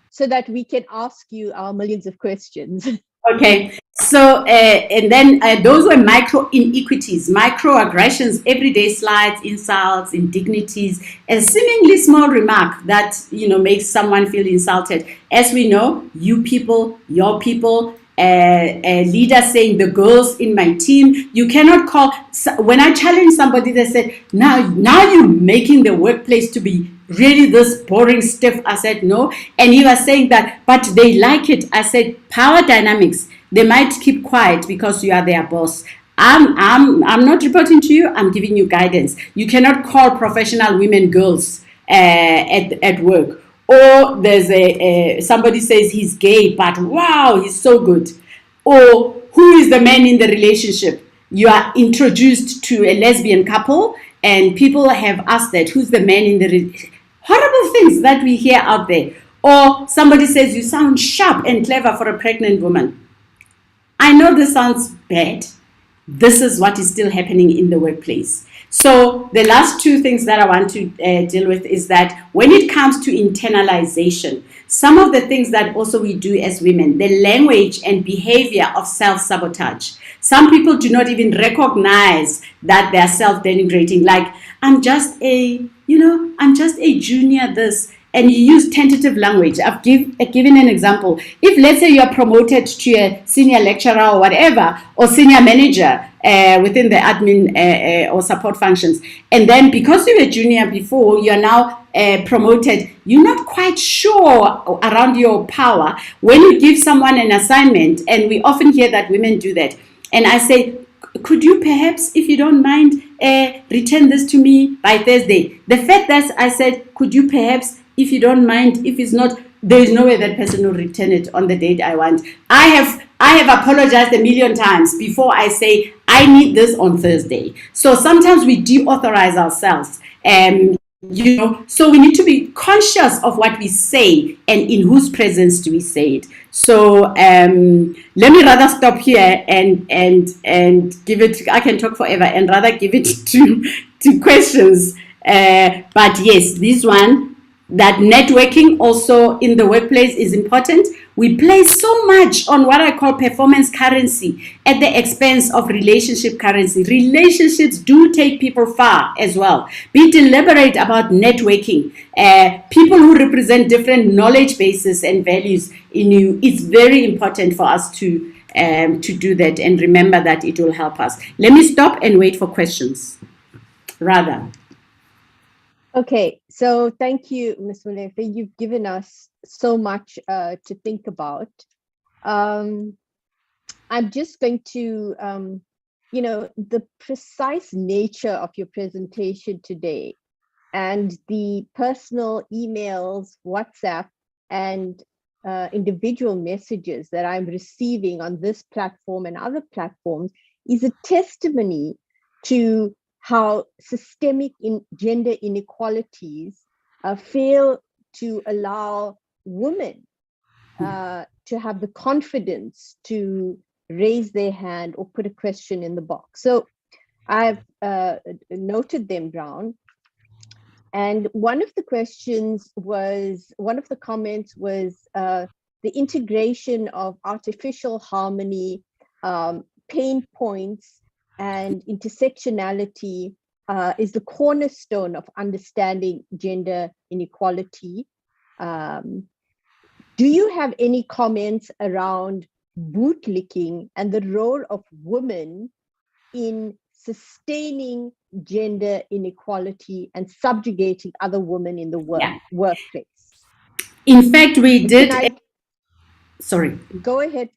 so that we can ask you our millions of questions. Okay, so and then those were micro-iniquities, microaggressions, everyday slights, insults, indignities, a seemingly small remark that makes someone feel insulted. As we know, you people, your people, a leader saying the girls in my team, you cannot call. When I challenge somebody, they said, now you're making the workplace to be really this boring stiff. I said, no. And he was saying that, but they like it. I said, power dynamics. They might keep quiet because you are their boss. I'm not reporting to you. I'm giving you guidance. You cannot call professional women girls at work. Or there's somebody says he's gay, but wow, he's so good. Or who is the man in the relationship? You are introduced to a lesbian couple, and people have asked that, who's the man in the horrible things that we hear out there. Or somebody says you sound sharp and clever for a pregnant woman. I know this sounds bad. This is what is still happening in the workplace. So the last two things that I want to deal with is that when it comes to internalization, some of the things that also we do as women, the language and behavior of self-sabotage. Some people do not even recognize that they're self-denigrating. Like, I'm just a junior this. And you use tentative language. I've given an example. If, let's say, you are promoted to a senior lecturer or whatever, or senior manager within the admin or support functions, and then because you were junior before, you are now promoted, you're not quite sure around your power. When you give someone an assignment, and we often hear that women do that, and I say, could you perhaps, if you don't mind, return this to me by Thursday? The fact that I said, could you perhaps if you don't mind, if it's not, there is no way that person will return it on the date I want. I have apologized a million times before I say I need this on Thursday. So sometimes we deauthorize ourselves. So we need to be conscious of what we say and in whose presence do we say it. So let me rather stop here and give it. I can talk forever and rather give it to questions. But yes, this one, that networking also in the workplace is important. We place so much on what I call performance currency at the expense of relationship currency. Relationships do take people far as well. Be deliberate about networking. People who represent different knowledge bases and values in you, it's very important for us to do that, and remember that it will help us. Let me stop and wait for questions. Rather. Okay, so thank you, Ms. Molefe. You've given us so much to think about. I'm just going to, the precise nature of your presentation today and the personal emails, WhatsApp, and individual messages that I'm receiving on this platform and other platforms is a testimony to how systemic gender inequalities fail to allow women to have the confidence to raise their hand or put a question in the box. So I've noted them down. And one of the comments was the integration of artificial harmony, pain points, and intersectionality is the cornerstone of understanding gender inequality. Do you have any comments around bootlicking and the role of women in sustaining gender inequality and subjugating other women in the workplace? In fact, we did. Sorry. Go ahead,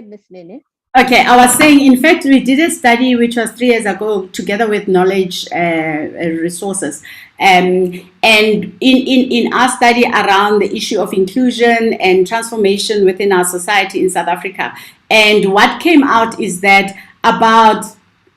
Ms. Nene. Okay, I was saying, in fact, we did a study which was 3 years ago together with Knowledge Resources. And in our study around the issue of inclusion and transformation within our society in South Africa. And what came out is that about,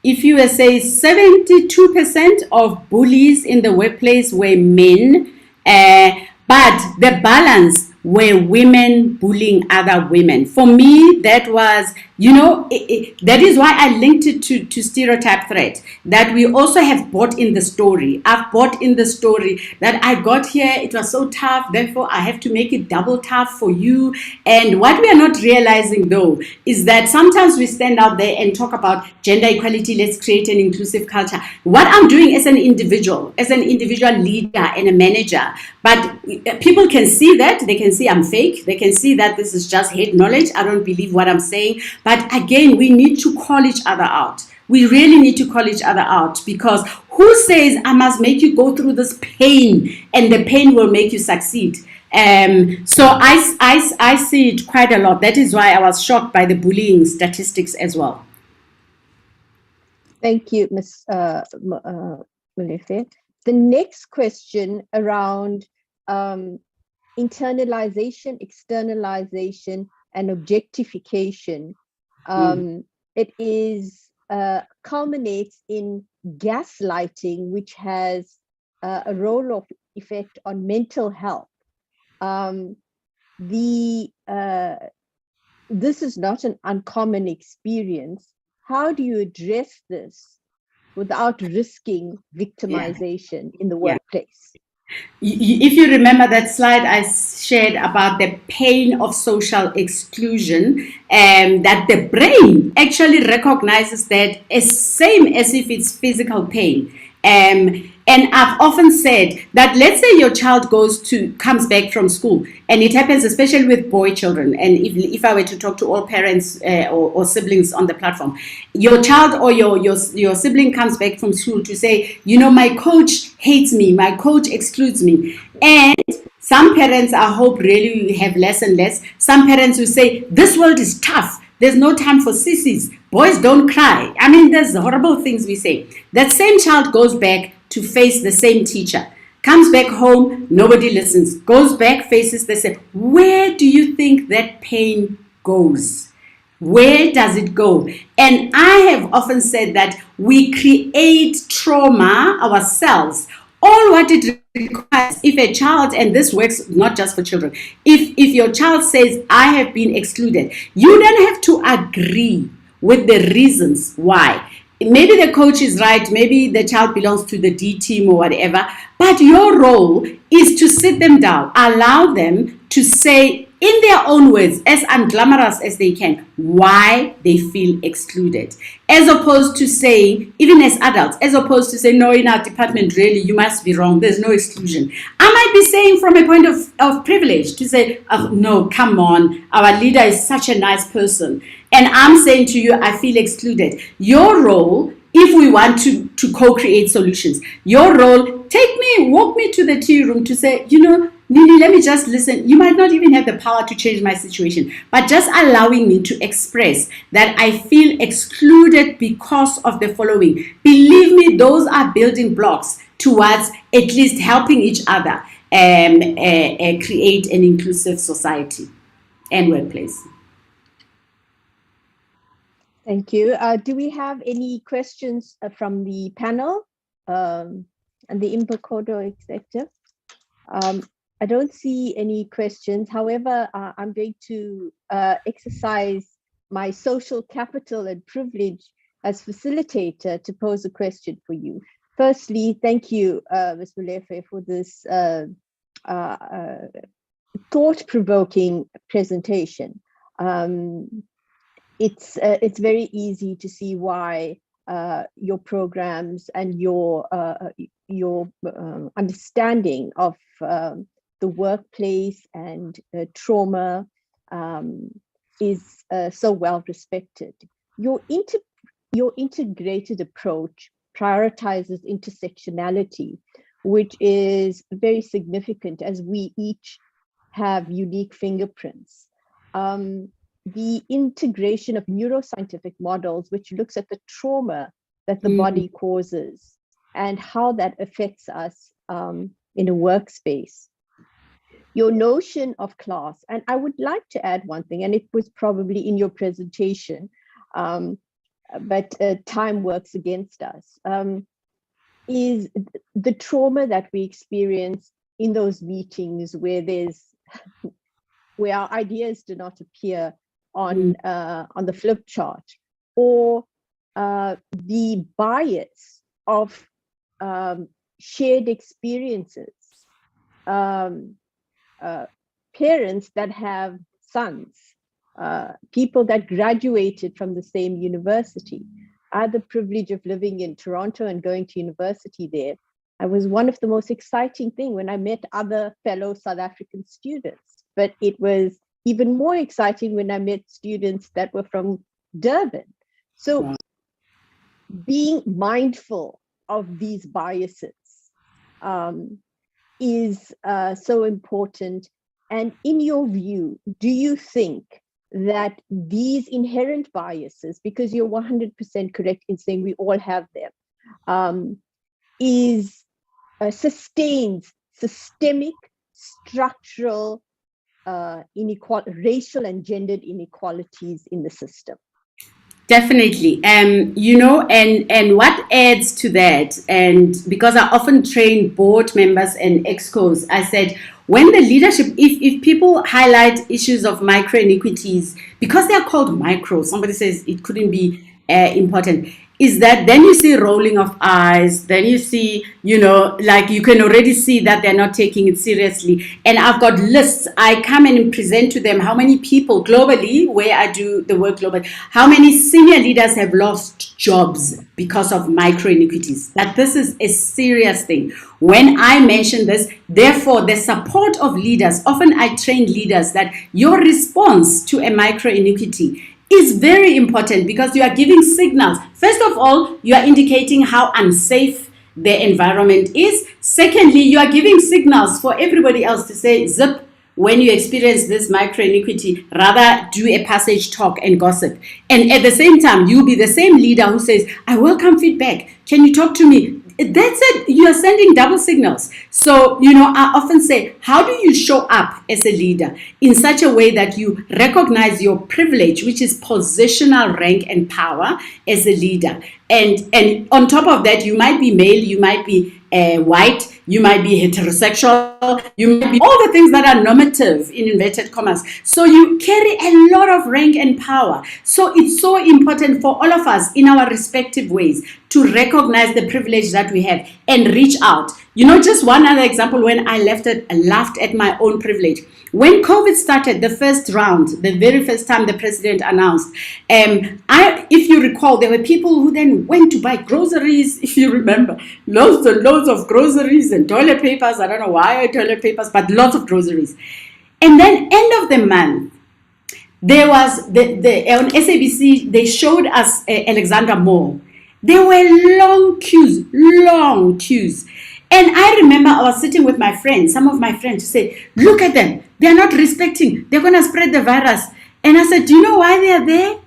if you were say 72% of bullies in the workplace were men, but the balance were women bullying other women. For me, that was, that is why I linked it to stereotype threat, that we also have bought in the story. I've bought in the story that I got here, it was so tough, therefore I have to make it double tough for you. And what we are not realizing though, is that sometimes we stand out there and talk about gender equality, let's create an inclusive culture. What I'm doing as an individual leader and a manager, but people can see that, they can see I'm fake, they can see that this is just hate knowledge, I don't believe what I'm saying. But again, we need to call each other out. We really need to call each other out, because who says I must make you go through this pain and the pain will make you succeed? So I see it quite a lot. That is why I was shocked by the bullying statistics as well. Thank you, Ms. Molefe. The next question around internalization, externalization, and objectification. It is culminates in gaslighting, which has a role of effect on mental health. This is not an uncommon experience. How do you address this without risking victimization in the workplace? If you remember that slide I shared about the pain of social exclusion, that the brain actually recognizes that as same as if it's physical pain. And I've often said that, let's say your child comes back from school, and it happens especially with boy children. And if I were to talk to all parents or siblings on the platform, your child or your sibling comes back from school to say, my coach hates me, my coach excludes me. And some parents, I hope, really have less and less. Some parents will say, this world is tough. There's no time for sissies. Boys don't cry. I mean, there's horrible things we say. That same child goes back to face the same teacher. Comes back home, nobody listens. Goes back, faces the same. Where do you think that pain goes? Where does it go? And I have often said that we create trauma ourselves. All what it requires, if a child, and this works not just for children, if your child says, I have been excluded, you don't have to agree with the reasons why. Maybe the coach is right, maybe the child belongs to the D team or whatever, but your role is to sit them down, allow them to say in their own words, as unglamorous as they can, why they feel excluded. As opposed to saying, even as adults, as opposed to saying, no, in our department, really, you must be wrong, there's no exclusion. I might be saying from a point of privilege to say, oh, no, come on, our leader is such a nice person. And I'm saying to you, I feel excluded. Your role, if we want to co-create solutions, your role, walk me to the tea room to say, Nini, let me just listen. You might not even have the power to change my situation, but just allowing me to express that I feel excluded because of the following. Believe me, those are building blocks towards at least helping each other create an inclusive society and workplace. Thank you. Do we have any questions from the panel and the Imbokodo executive? I don't see any questions. However, I'm going to exercise my social capital and privilege as facilitator to pose a question for you. Firstly, thank you, Ms. Molefe, for this thought-provoking presentation. It's very easy to see why your programs and your understanding of the workplace and trauma is so well respected. Your integrated approach prioritizes intersectionality, which is very significant as we each have unique fingerprints. The integration of neuroscientific models, which looks at the trauma that the body causes and how that affects us in a workspace. Your notion of class, and I would like to add one thing, and it was probably in your presentation, but time works against us, is the trauma that we experience in those meetings where our ideas do not appear on the flip chart, or the bias of shared experiences. Parents that have sons, people that graduated from the same university. I had the privilege of living in Toronto and going to university there. It was one of the most exciting things when I met other fellow South African students, but it was even more exciting when I met students that were from Durban. So being mindful of these biases is so important. And in your view, do you think that these inherent biases, because you're 100% correct in saying we all have them, sustains systemic, structural racial and gendered inequalities in the system? Definitely. And what adds to that, and because I often train board members and excos, I said, when the leadership, if people highlight issues of micro inequities, because they are called micro, somebody says it couldn't be important, is that then you see rolling of eyes, then you see, like you can already see that they're not taking it seriously. And I've got lists. I come and present to them how many people globally, where I do the work globally, how many senior leaders have lost jobs because of micro inequities. That this is a serious thing. When I mention this, therefore, the support of leaders, often I train leaders that your response to a micro inequity is very important, because you are giving signals. First of all, you are indicating how unsafe the environment is. Secondly, you are giving signals for everybody else to say, zip, when you experience this micro inequity, rather do a passage talk and gossip. And at the same time, you be the same leader who says, I welcome feedback. Can you talk to me? that's it. You are sending double signals. So, I often say, how do you show up as a leader in such a way that you recognize your privilege, which is positional rank and power as a leader? And on top of that, you might be male, you might be white, you might be heterosexual, you might be all the things that are normative in inverted commas. So you carry a lot of rank and power. So it's so important for all of us in our respective ways to recognize the privilege that we have and reach out. Just one other example when I laughed at my own privilege. When COVID started, the first round, the very first time the president announced, if you recall, there were people who then went to buy groceries, if you remember, loads and loads of groceries and toilet papers. I don't know why toilet papers, but lots of groceries. And then end of the month, there was on SABC, they showed us Alexandra Mall. There were long queues. And I remember I was sitting with my friends, some of my friends, to say, look at them. They're not respecting. They're going to spread the virus. And I said, do you know why they are there?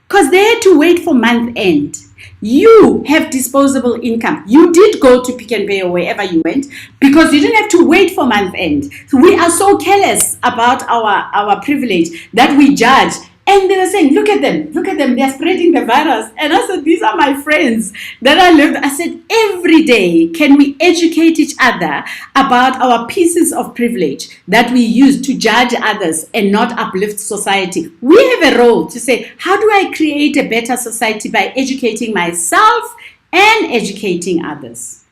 Because they had to wait for month end. You have disposable income. You did go to Pick n Pay or wherever you went because you didn't have to wait for month end. So we are so careless about our privilege that we judge. And they were saying, look at them, they're spreading the virus. And I said, these are my friends that I lived. I said, every day, can we educate each other about our pieces of privilege that we use to judge others and not uplift society? We have a role to say, how do I create a better society by educating myself and educating others?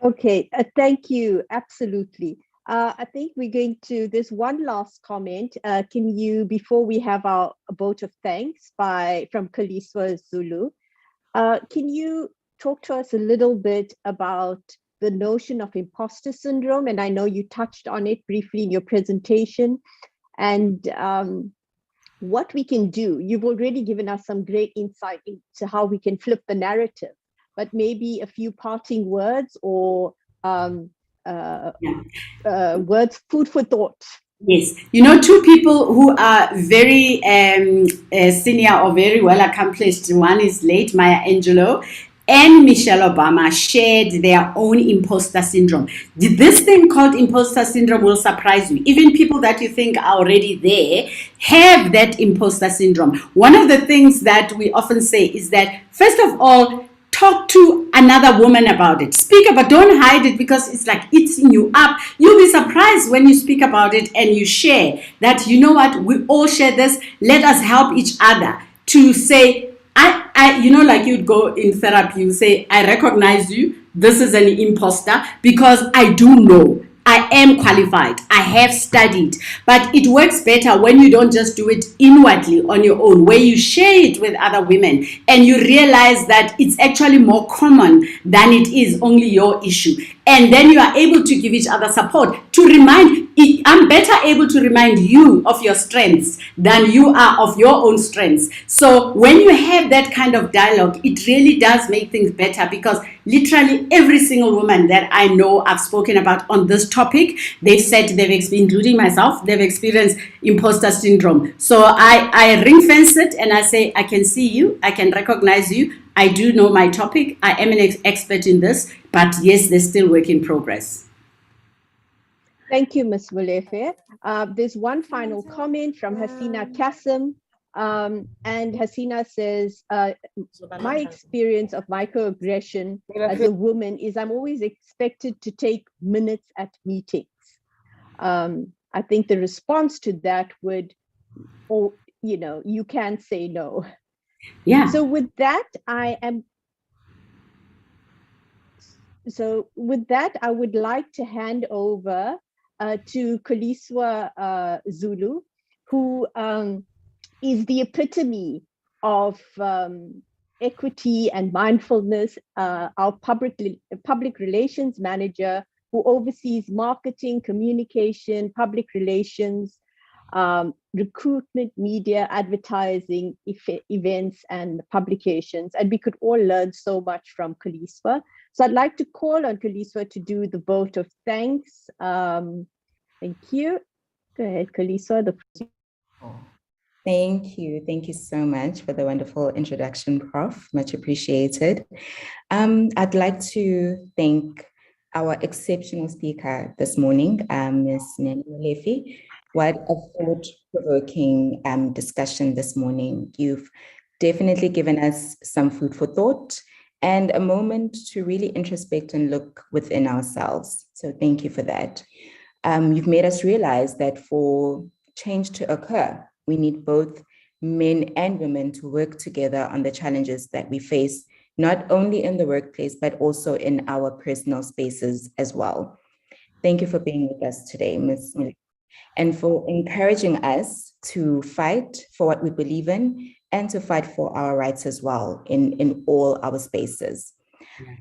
Okay, thank you. Absolutely. I think we're going to, there's one last comment. Can you, before we have our vote of thanks from Kaliswa Zulu, can you talk to us a little bit about the notion of imposter syndrome? And I know you touched on it briefly in your presentation, and what we can do. You've already given us some great insight into how we can flip the narrative, but maybe a few parting words or words, food for thought. Yes, two people who are very senior or very well accomplished. One is late Maya Angelou and Michelle Obama shared their own imposter syndrome. This thing called imposter syndrome will surprise you. Even people that you think are already there have that imposter syndrome. One of the things that we often say is that, first of all, talk to another woman about it. Speak about, don't hide it because it's like eating you up. You'll be surprised when you speak about it and you share that, you know what, we all share this. Let us help each other to say, like you'd go in therapy, you say, I recognize you. This is an imposter because I do know. I am qualified. I have studied. But it works better when you don't just do it inwardly on your own, where you share it with other women and you realize that it's actually more common than it is only your issue. And then you are able to give each other support to remind. I'm better able to remind you of your strengths than you are of your own strengths. So when you have that kind of dialogue, it really does make things better, because literally every single woman that I know I've spoken about on this topic, they've said including myself, they've experienced imposter syndrome. So I ring fence it and I say, I can see you, I can recognize you, I do know my topic, I am an expert in this, but yes, there's still work in progress. Thank you, Ms. Molefe. There's one final comment from Hasina Kasim. And Hasina says, my experience of microaggression as a woman is I'm always expected to take minutes at meetings. I think the response to that would, you can say no. Yeah. So with that, I would like to hand over to Kaliswa Zulu, who is the epitome of equity and mindfulness, our public relations manager who oversees marketing, communication, public relations, recruitment, media, advertising, events, and publications. And we could all learn so much from Kaliswa. So I'd like to call on Kaliswa to do the vote of thanks. Thank you. Go ahead, Kaliswa. Thank you. Thank you so much for the wonderful introduction, Prof. Much appreciated. I'd like to thank our exceptional speaker this morning, Ms. Nene Molefe. What a thought-provoking discussion this morning. You've definitely given us some food for thought and a moment to really introspect and look within ourselves. So thank you for that. You've made us realize that for change to occur, we need both men and women to work together on the challenges that we face, not only in the workplace, but also in our personal spaces as well. Thank you for being with us today, Ms. Molefe, and for encouraging us to fight for what we believe in and to fight for our rights as well in all our spaces.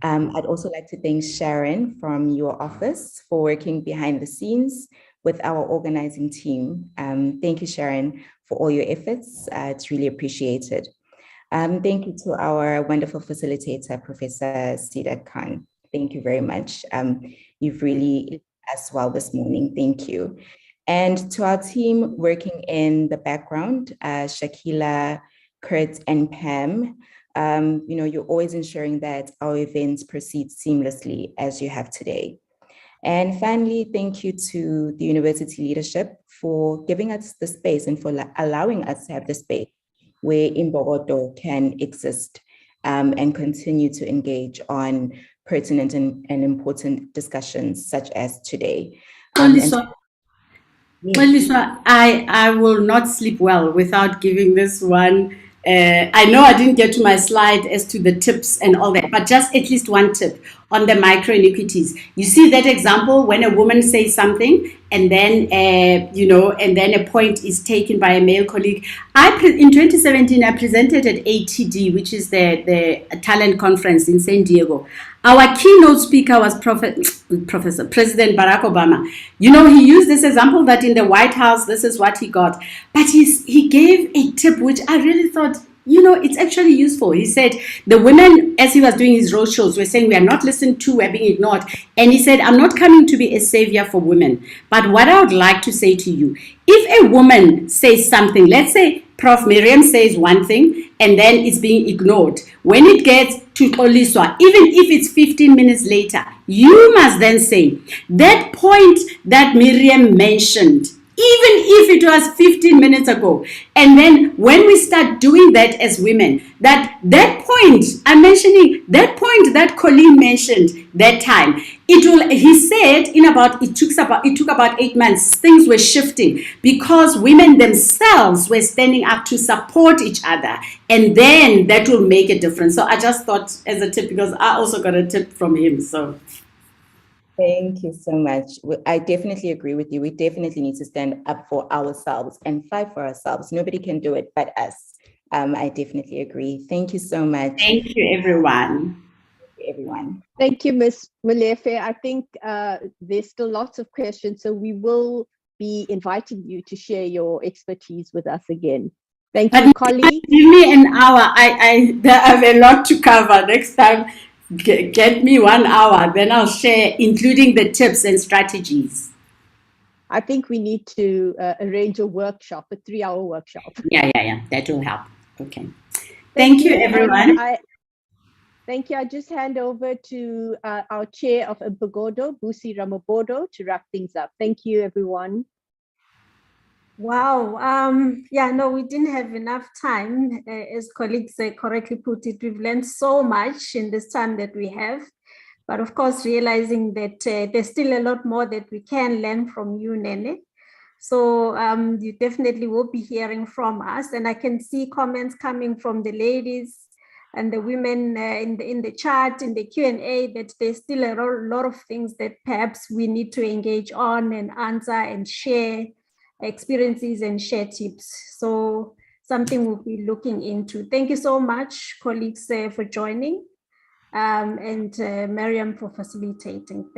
I'd also like to thank Sharon from your office for working behind the scenes with our organizing team. Thank you, Sharon, for all your efforts. It's really appreciated. Thank you to our wonderful facilitator, Professor Sidat Khan. Thank you very much. You've really led us well this morning. Thank you. And to our team working in the background, Shakila, Kurt, and Pam, you're always ensuring that our events proceed seamlessly as you have today. And finally, thank you to the university leadership for giving us the space and for allowing us to have the space where Imbogodo can exist and continue to engage on pertinent and important discussions such as today. Lisa, I will not sleep well without giving this one. I know I didn't get to my slide as to the tips and all that, but just at least one tip on the micro inequities. You see that example when a woman says something and then, and then a point is taken by a male colleague. In 2017, I presented at ATD, which is the talent conference in San Diego. Our keynote speaker was President Barack Obama. He used this example that in the White House, this is what he got. But he gave a tip, which I really thought, it's actually useful. He said the women, as he was doing his road shows, were saying we are not listened to, we're being ignored. And he said, I'm not coming to be a savior for women. But what I would like to say to you, if a woman says something, let's say Prof. Miriam says one thing and then it's being ignored. When it gets to Oliswa, even if it's 15 minutes later, you must then say, that point that Miriam mentioned, even if it was 15 minutes ago. And then when we start doing that as women, that point, I'm mentioning that point that Colleen mentioned that time, he said it took about 8 months, things were shifting because women themselves were standing up to support each other. And then that will make a difference. So I just thought as a tip, because I also got a tip from him. So thank you so much. I definitely agree with you. We definitely need to stand up for ourselves and fight for ourselves. Nobody can do it but us. I definitely agree. Thank you so much. Thank you, everyone. Thank you, Ms. Molefe. I think there's still lots of questions, so we will be inviting you to share your expertise with us again. Thank you, colleagues. Give me an hour. I have a lot to cover. Next time, get me 1 hour, then I'll share, including the tips and strategies. I think we need to arrange a workshop, a 3-hour workshop. Yeah. That will help. Okay. Thank you, everyone. Thank you. I just hand over to our chair of Imbogodo, Busi Ramabodo, to wrap things up. Thank you, everyone. Wow. We didn't have enough time. As colleagues correctly put it, we've learned so much in this time that we have. But of course, realizing that there's still a lot more that we can learn from you, Nene. So you definitely will be hearing from us. And I can see comments coming from the ladies and the women in the chat, in the Q&A, that there's still a lot of things that perhaps we need to engage on and answer and share experiences and share tips. So something we'll be looking into. Thank you so much, colleagues, for joining, and Miriam for facilitating. Thank you.